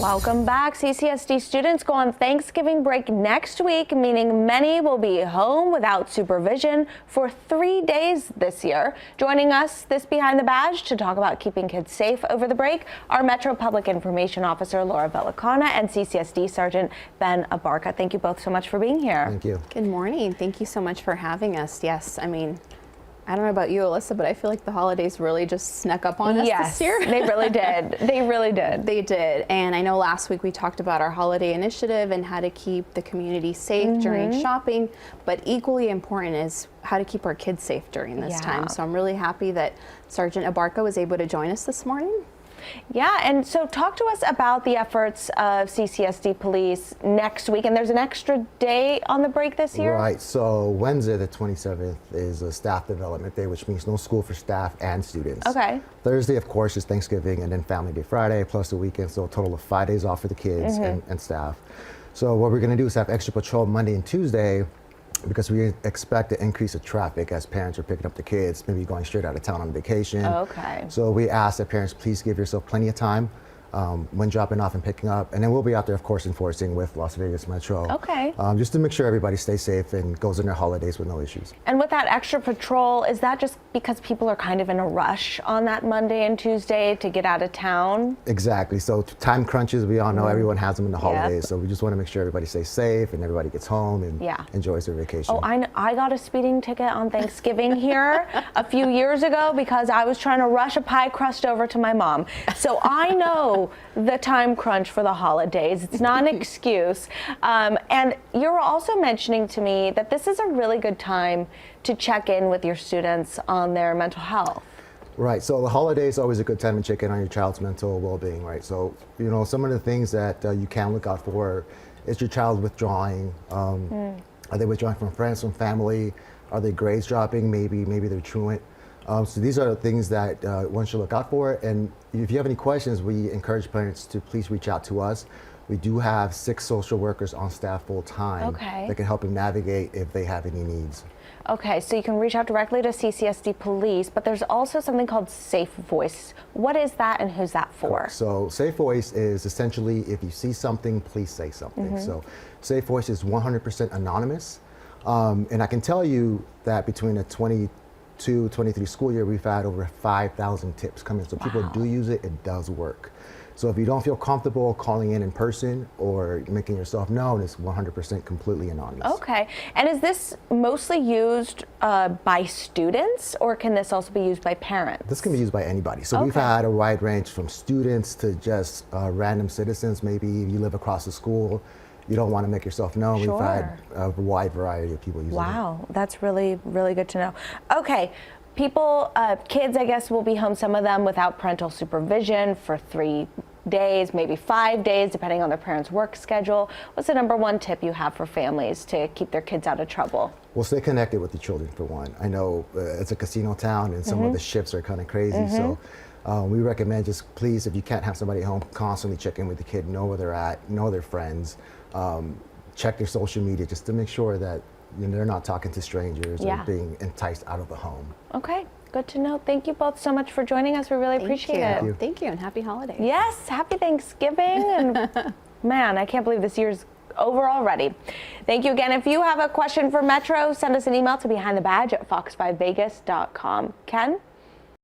Welcome back. CCSD students go on Thanksgiving break next week, meaning many will be home without supervision for 3 days this year. Joining us this Behind the Badge to talk about keeping kids safe over the break are Metro Public Information Officer Laura Villicana and CCSD Sergeant Ben Abarca. Thank you both so much for being here. Thank you. Good morning. Thank you so much for having us. Yes, I mean, I don't know about you, Alyssa, but I feel like the holidays really just snuck up on us this year. They really did. They really did. They did. And I know last week we talked about our holiday initiative and how to keep the community safe during shopping, but equally important is how to keep our kids safe during this time. So I'm really happy that Sergeant Abarca was able to join us this morning. Yeah, and so talk to us about the efforts of CCSD Police next week. And there's an extra day on the break this year? Right, so Wednesday the 27th is a staff development day, which means no school for staff and students. Okay. Thursday, of course, is Thanksgiving, and then Family Day Friday, plus the weekend, so a total of 5 days off for the kids and staff. So what we're gonna do is have extra patrol Monday and Tuesday, because we expect an increase of traffic as parents are picking up the kids, maybe going straight out of town on vacation. Okay. So we ask that parents please give yourself plenty of time when dropping off and picking up. And then we'll be out there, of course, enforcing with Las Vegas Metro. Okay. Just to make sure everybody stays safe and goes in their holidays with no issues. And with that extra patrol, is that just because people are kind of in a rush on that Monday and Tuesday to get out of town? Exactly. So time crunches, we all know everyone has them in the holidays. So we just want to make sure everybody stays safe and everybody gets home and enjoys their vacation. Oh, I got a speeding ticket on Thanksgiving here a few years ago because I was trying to rush a pie crust over to my mom. So I know the time crunch for the holidays. It's not an excuse. And you're also mentioning to me that this is a really good time to check in with your students on their mental health. Right, so the holiday is always a good time to check in on your child's mental well-being, right? So, you know, some of the things that you can look out for is your child withdrawing. Are they withdrawing from friends, from family? Are they grades dropping? Maybe they're truant. So these are the things that one should look out for. And if you have any questions, we encourage parents to please reach out to us. We do have 6 social workers on staff full time that can help them navigate if they have any needs. Okay, so you can reach out directly to CCSD Police, but there's also something called Safe Voice. What is that and who's that for? So Safe Voice is essentially if you see something, please say something. So Safe Voice is 100% anonymous. And I can tell you that between the 22-23 school year, we've had over 5,000 tips come in. So people do use it, it does work. So if you don't feel comfortable calling in person or making yourself known, it's 100% completely anonymous. Okay, and is this mostly used by students, or can this also be used by parents? This can be used by anybody. So we've had a wide range from students to just random citizens. Maybe you live across the school, you don't want to make yourself known. We've had a wide variety of people using it. Wow, that's really, really good to know. Okay. People, kids, I guess, will be home, some of them without parental supervision for 3 days, maybe 5 days, depending on their parents' work schedule. What's the #1 tip you have for families to keep their kids out of trouble? Well, stay connected with the children, for one. I know it's a casino town and some of the shifts are kind of crazy. So we recommend just please, if you can't have somebody at home, constantly check in with the kid, know where they're at, know their friends, check their social media just to make sure that they're not talking to strangers or being enticed out of the home. Okay, good to know. Thank you both so much for joining us. We really appreciate it. Thank you, and happy holidays. Yes, happy Thanksgiving. And man, I can't believe this year's over already. Thank you again. If you have a question for Metro, send us an email to behindthebadge@fox5vegas.com. Ken?